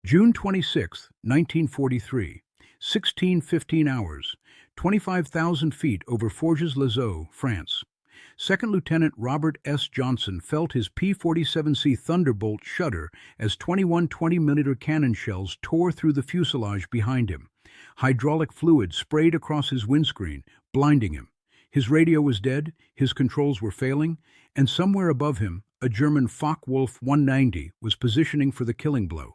June 26, 1943, 16:15 hours, 25,000 feet over Forges-les-Eaux, France. Second Lieutenant Robert S. Johnson felt his P-47C Thunderbolt shudder as 21 20mm cannon shells tore through the fuselage behind him. Hydraulic fluid sprayed across his windscreen, blinding him. His radio was dead, his controls were failing, and somewhere above him, a German Focke-Wulf 190 was positioning for the killing blow.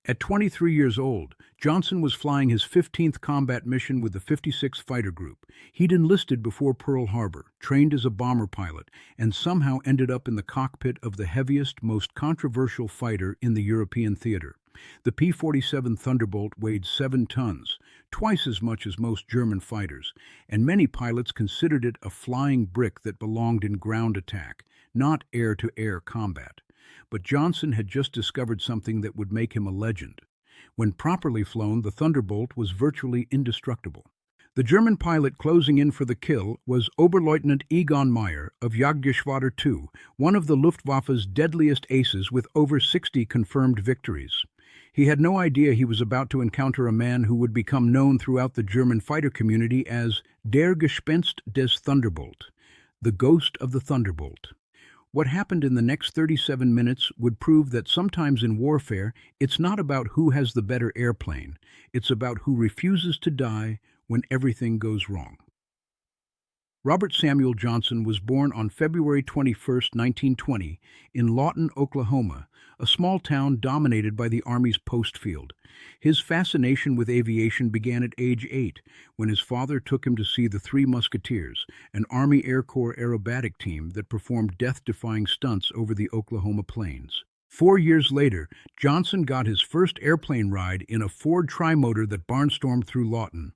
At 23 years old, Johnson was flying his 15th combat mission with the 56th Fighter Group. He'd enlisted before Pearl Harbor, trained as a bomber pilot, and somehow ended up in the cockpit of the heaviest, most controversial fighter in the European theater. The P-47 Thunderbolt weighed 7 tons, twice as much as most German fighters, and many pilots considered it a flying brick that belonged in ground attack, not air-to-air combat. But Johnson had just discovered something that would make him a legend. When properly flown, the Thunderbolt was virtually indestructible. The German pilot closing in for the kill was Oberleutnant Egon of Jagdgeschwader II, one of the Luftwaffe's deadliest aces with over 60 confirmed victories. He had no idea he was about to encounter a man who would become known throughout the German fighter community as Der Gespenst des Thunderbolt, the ghost of the Thunderbolt. What happened in the next 37 minutes would prove that sometimes in warfare, it's not about who has the better airplane, it's about who refuses to die when everything goes wrong. Robert Samuel Johnson was born on February 21, 1920, in Lawton, Oklahoma, a small town dominated by the Army's post field. His fascination with aviation began at age 8, when his father took him to see the Three Musketeers, an Army Air Corps aerobatic team that performed death-defying stunts over the Oklahoma plains. 4 years later, Johnson got his first airplane ride in a Ford trimotor that barnstormed through Lawton.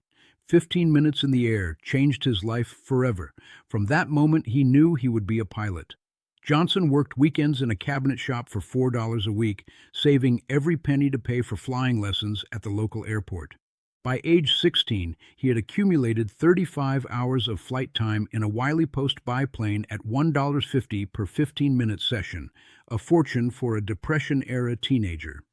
15 minutes in the air changed his life forever. From that moment, he knew he would be a pilot. Johnson worked weekends in a cabinet shop for $4 a week, saving every penny to pay for flying lessons at the local airport. By age 16, he had accumulated 35 hours of flight time in a Wiley Post biplane at $1.50 per 15-minute session, a fortune for a Depression-era teenager.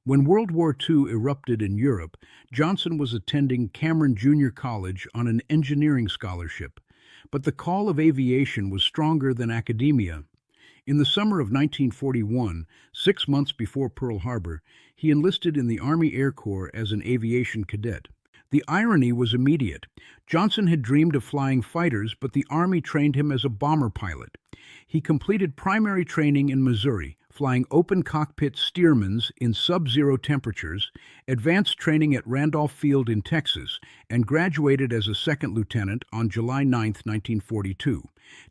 When World War II erupted in Europe, Johnson was attending Cameron Junior College on an engineering scholarship. But the call of aviation was stronger than academia. In the summer of 1941, 6 months before Pearl Harbor, he enlisted in the Army Air Corps as an aviation cadet. The irony was immediate. Johnson had dreamed of flying fighters, but the Army trained him as a bomber pilot. He completed primary training in Missouri, flying open cockpit Stearmans in sub-zero temperatures, advanced training at Randolph Field in Texas, and graduated as a second lieutenant on July 9, 1942.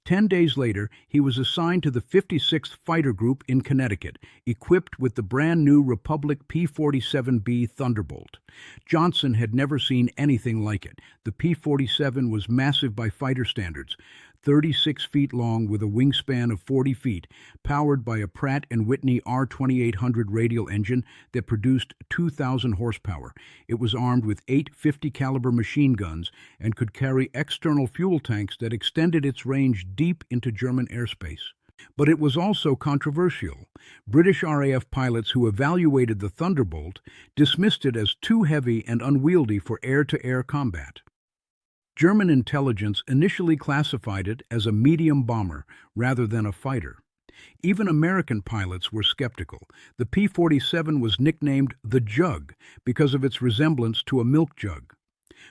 10 days later, he was assigned to the 56th Fighter Group in Connecticut, equipped with the brand-new Republic P-47B Thunderbolt. Johnson had never seen anything like it. The P-47 was massive by fighter standards, 36 feet long with a wingspan of 40 feet, powered by a Pratt & Whitney R2800 radial engine that produced 2,000 horsepower. It was armed with 8 50-caliber machine guns and could carry external fuel tanks that extended its range deep into German airspace. But it was also controversial. British RAF pilots who evaluated the Thunderbolt dismissed it as too heavy and unwieldy for air-to-air combat. German intelligence initially classified it as a medium bomber rather than a fighter. Even American pilots were skeptical. The P-47 was nicknamed the Jug because of its resemblance to a milk jug.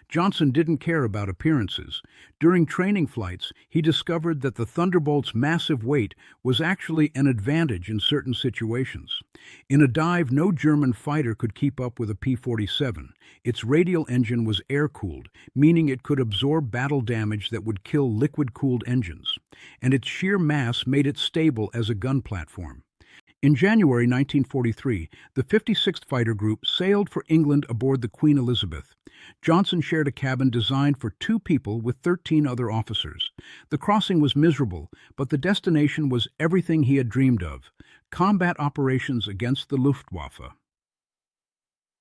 Johnson didn't care about appearances. During training flights, he discovered that the Thunderbolt's massive weight was actually an advantage in certain situations. In a dive, no German fighter could keep up with a P-47. Its radial engine was air-cooled, meaning it could absorb battle damage that would kill liquid-cooled engines. And its sheer mass made it stable as a gun platform. In January 1943, the 56th Fighter Group sailed for England aboard the Queen Elizabeth. Johnson shared a cabin designed for 2 people with 13 other officers. The crossing was miserable, but the destination was everything he had dreamed of: combat operations against the Luftwaffe.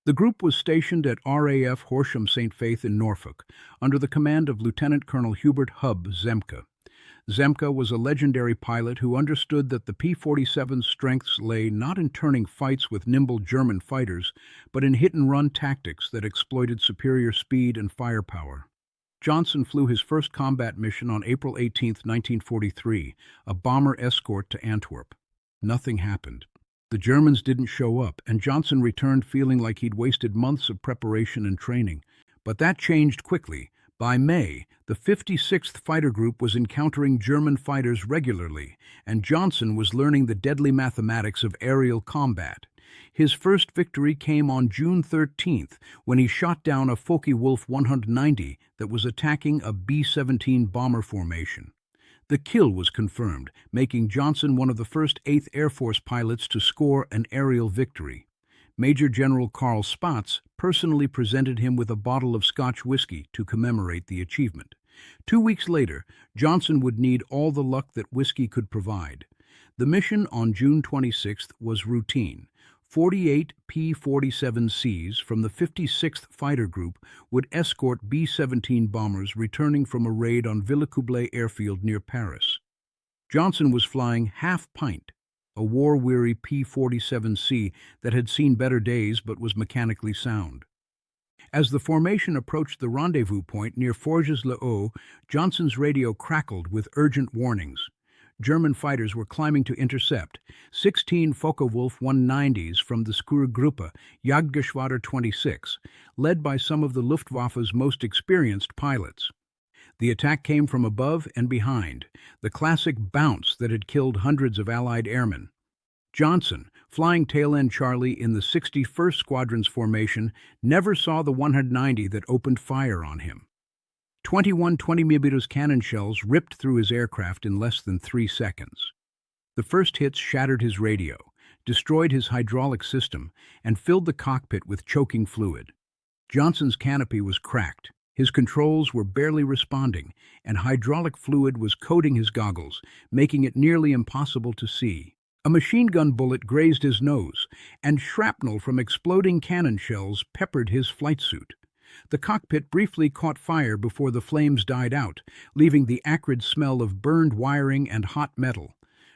The group was stationed at RAF Horsham St. Faith in Norfolk, under the command of Lieutenant Colonel Hubert Hub Zemke. Zemke was a legendary pilot who understood that the P-47's strengths lay not in turning fights with nimble German fighters, but in hit-and-run tactics that exploited superior speed and firepower. Johnson flew his first combat mission on April 18, 1943, a bomber escort to Antwerp. Nothing happened. The Germans didn't show up, and Johnson returned feeling like he'd wasted months of preparation and training. But that changed quickly. By May, the 56th Fighter Group was encountering German fighters regularly, and Johnson was learning the deadly mathematics of aerial combat. His first victory came on June 13th, when he shot down a Focke-Wulf 190 that was attacking a B-17 bomber formation. The kill was confirmed, making Johnson one of the first 8th Air Force pilots to score an aerial victory. Major General Carl Spaatz personally presented him with a bottle of Scotch whiskey to commemorate the achievement. 2 weeks later, Johnson would need all the luck that whiskey could provide. The mission on June 26th was routine. 48 P-47Cs from the 56th Fighter Group would escort B-17 bombers returning from a raid on Villacoublay airfield near Paris. Johnson was flying Half Pint, a war-weary P-47C that had seen better days but was mechanically sound. As the formation approached the rendezvous point near Forges-le-Haut, Johnson's radio crackled with urgent warnings. German fighters were climbing to intercept 16 Focke-Wulf 190s from the Skurgruppe, Jagdgeschwader 26, led by some of the Luftwaffe's most experienced pilots. The attack came from above and behind, the classic bounce that had killed hundreds of Allied airmen. Johnson, flying tail-end Charlie in the 61st Squadron's formation, never saw the 190 that opened fire on him. 21 20mm cannon shells ripped through his aircraft in less than 3 seconds. The first hits shattered his radio, destroyed his hydraulic system, and filled the cockpit with choking fluid. Johnson's canopy was cracked. His controls were barely responding, and hydraulic fluid was coating his goggles, making it nearly impossible to see. A machine gun bullet grazed his nose, and shrapnel from exploding cannon shells peppered his flight suit. The cockpit briefly caught fire before the flames died out, leaving the acrid smell of burned wiring and hot metal.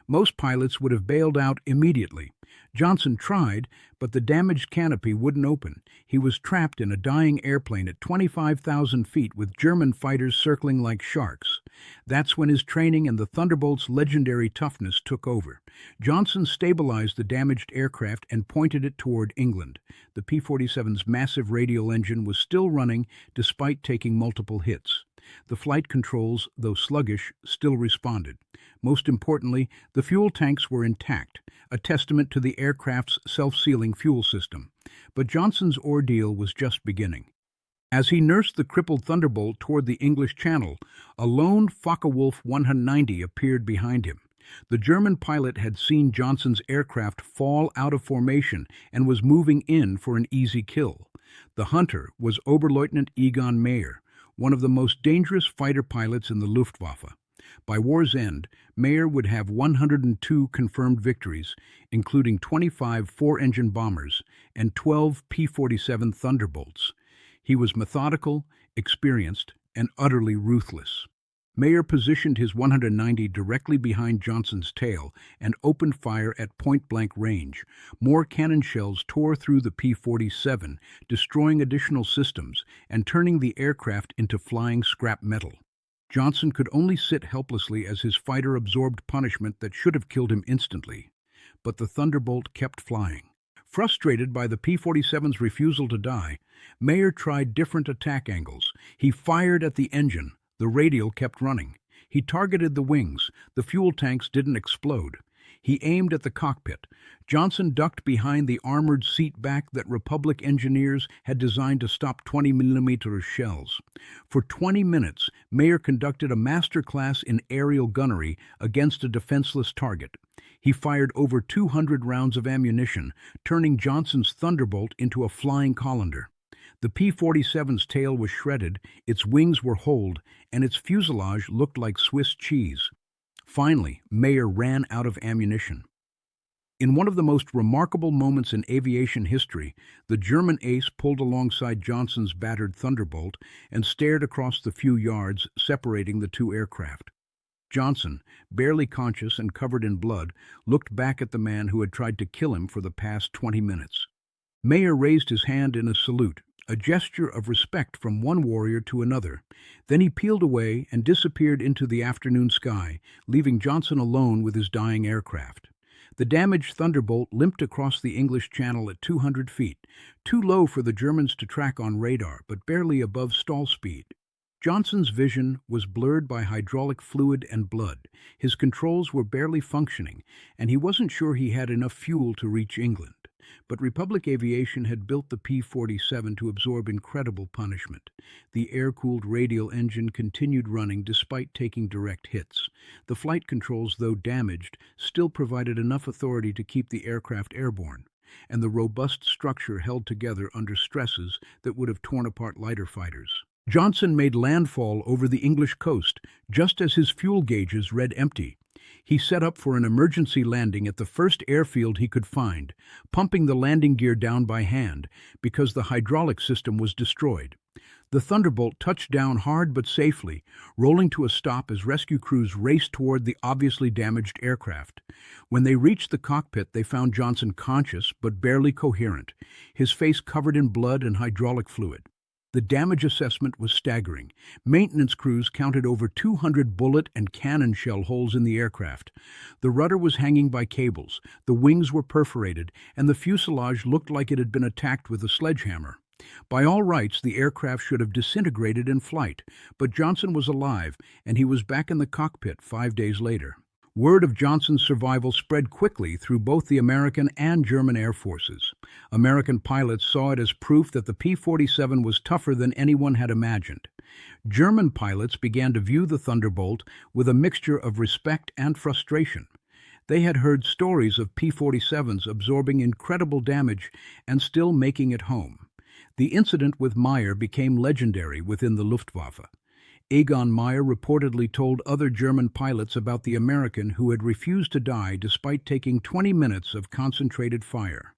Most pilots would have bailed out immediately. Johnson tried, but the damaged canopy wouldn't open. He was trapped in a dying airplane at 25,000 feet with German fighters circling like sharks. That's when his training and the Thunderbolt's legendary toughness took over. Johnson stabilized the damaged aircraft and pointed it toward England. The P-47's massive radial engine was still running despite taking multiple hits. The flight controls, though sluggish, still responded. Most importantly, the fuel tanks were intact, a testament to the aircraft's self-sealing fuel system. But Johnson's ordeal was just beginning. As he nursed the crippled Thunderbolt toward the English Channel, a lone Focke-Wulf 190 appeared behind him. The German pilot had seen Johnson's aircraft fall out of formation and was moving in for an easy kill. The hunter was Oberleutnant Egon, one of the most dangerous fighter pilots in the Luftwaffe. By war's end, Mayer would have 102 confirmed victories, including 25 four-engine bombers and 12 P-47 Thunderbolts. He was methodical, experienced, and utterly ruthless. Mayer positioned his 190 directly behind Johnson's tail and opened fire at point-blank range. More cannon shells tore through the P-47, destroying additional systems and turning the aircraft into flying scrap metal. Johnson could only sit helplessly as his fighter absorbed punishment that should have killed him instantly. But the Thunderbolt kept flying. Frustrated by the P-47's refusal to die, Mayer tried different attack angles. He fired at the engine. The radial kept running. He targeted the wings. The fuel tanks didn't explode. He aimed at the cockpit. Johnson ducked behind the armored seat back that Republic engineers had designed to stop 20mm shells. For 20 minutes, Mayer conducted a masterclass in aerial gunnery against a defenseless target. He fired over 200 rounds of ammunition, turning Johnson's Thunderbolt into a flying colander. The P-47's tail was shredded, its wings were holed, and its fuselage looked like Swiss cheese. Finally, Mayer ran out of ammunition. In one of the most remarkable moments in aviation history, the German ace pulled alongside Johnson's battered Thunderbolt and stared across the few yards separating the two aircraft. Johnson, barely conscious and covered in blood, looked back at the man who had tried to kill him for the past 20 minutes. Mayer raised his hand in a salute, a gesture of respect from one warrior to another. Then he peeled away and disappeared into the afternoon sky, leaving Johnson alone with his dying aircraft. The damaged Thunderbolt limped across the English Channel at 200 feet, too low for the Germans to track on radar, but barely above stall speed. Johnson's vision was blurred by hydraulic fluid and blood. His controls were barely functioning, and he wasn't sure he had enough fuel to reach England. But Republic Aviation had built the P-47 to absorb incredible punishment. The air-cooled radial engine continued running despite taking direct hits. The flight controls, though damaged, still provided enough authority to keep the aircraft airborne, and the robust structure held together under stresses that would have torn apart lighter fighters. Johnson made landfall over the English coast, just as his fuel gauges read empty. He set up for an emergency landing at the first airfield he could find, pumping the landing gear down by hand because the hydraulic system was destroyed. The Thunderbolt touched down hard but safely, rolling to a stop as rescue crews raced toward the obviously damaged aircraft. When they reached the cockpit, they found Johnson conscious but barely coherent, his face covered in blood and hydraulic fluid. The damage assessment was staggering. Maintenance crews counted over 200 bullet and cannon shell holes in the aircraft. The rudder was hanging by cables, the wings were perforated, and the fuselage looked like it had been attacked with a sledgehammer. By all rights, the aircraft should have disintegrated in flight, but Johnson was alive, and he was back in the cockpit 5 days later. Word of Johnson's survival spread quickly through both the American and German air forces. American pilots saw it as proof that the P-47 was tougher than anyone had imagined. German pilots began to view the Thunderbolt with a mixture of respect and frustration. They had heard stories of P-47s absorbing incredible damage and still making it home. The incident with Meyer became legendary within the Luftwaffe. Egon Meyer reportedly told other German pilots about the American who had refused to die despite taking 20 minutes of concentrated fire.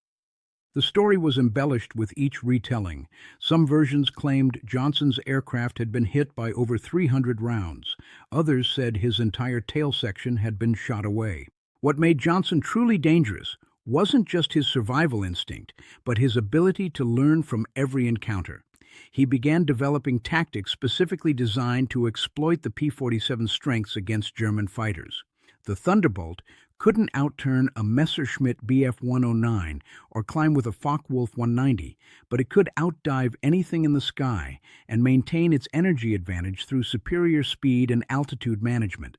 The story was embellished with each retelling. Some versions claimed Johnson's aircraft had been hit by over 300 rounds. Others said his entire tail section had been shot away. What made Johnson truly dangerous wasn't just his survival instinct, but his ability to learn from every encounter. He began developing tactics specifically designed to exploit the P-47's strengths against German fighters. The Thunderbolt couldn't outturn a Messerschmitt Bf-109 or climb with a Focke-Wulf 190, but it could outdive anything in the sky and maintain its energy advantage through superior speed and altitude management.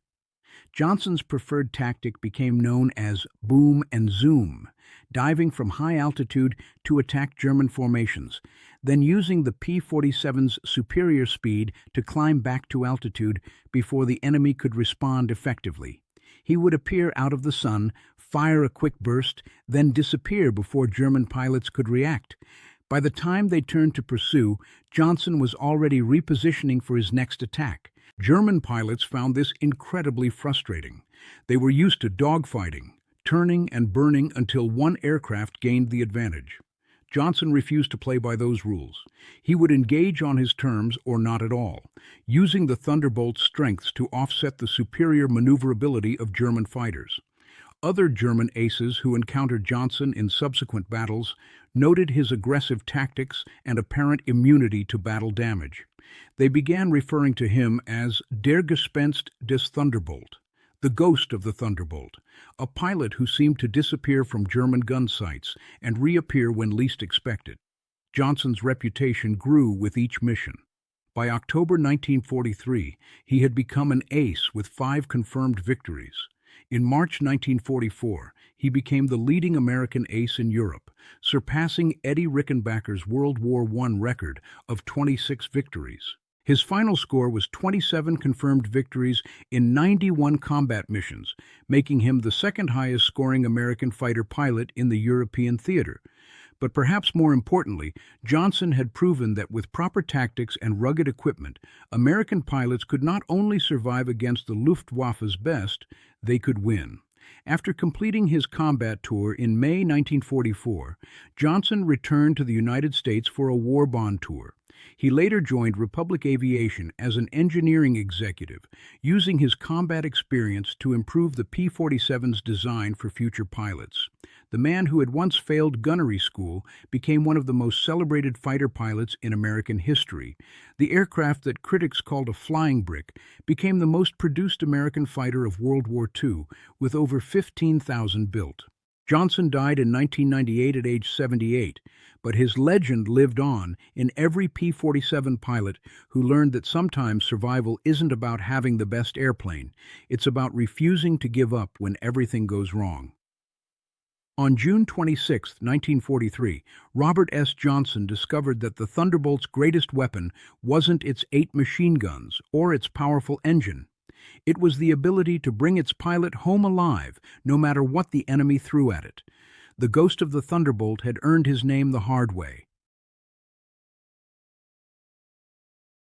Johnson's preferred tactic became known as boom and zoom, diving from high altitude to attack German formations, then using the P-47's superior speed to climb back to altitude before the enemy could respond effectively. He would appear out of the sun, fire a quick burst, then disappear before German pilots could react. By the time they turned to pursue, Johnson was already repositioning for his next attack. German pilots found this incredibly frustrating. They were used to dogfighting, turning and burning until one aircraft gained the advantage. Johnson refused to play by those rules. He would engage on his terms or not at all, using the Thunderbolt's strengths to offset the superior maneuverability of German fighters. Other German aces who encountered Johnson in subsequent battles noted his aggressive tactics and apparent immunity to battle damage. They began referring to him as Der Gespenst des Thunderbolt, the ghost of the Thunderbolt, a pilot who seemed to disappear from German gun sights and reappear when least expected. Johnson's reputation grew with each mission. By October 1943, he had become an ace with 5 confirmed victories. In March 1944, he became the leading American ace in Europe, surpassing Eddie Rickenbacker's World War I record of 26 victories. His final score was 27 confirmed victories in 91 combat missions, making him the second highest scoring American fighter pilot in the European theater. But perhaps more importantly, Johnson had proven that with proper tactics and rugged equipment, American pilots could not only survive against the Luftwaffe's best, they could win. After completing his combat tour in May 1944, Johnson returned to the United States for a war bond tour. He later joined Republic Aviation as an engineering executive, using his combat experience to improve the P-47's design for future pilots. The man who had once failed gunnery school became one of the most celebrated fighter pilots in American history. The aircraft that critics called a flying brick became the most produced American fighter of World War II, with over 15,000 built. Johnson died in 1998 at age 78, but his legend lived on in every P-47 pilot who learned that sometimes survival isn't about having the best airplane, it's about refusing to give up when everything goes wrong. On June 26, 1943, Robert S. Johnson discovered that the Thunderbolt's greatest weapon wasn't its 8 machine guns or its powerful engine. It was the ability to bring its pilot home alive, no matter what the enemy threw at it. The ghost of the Thunderbolt had earned his name the hard way.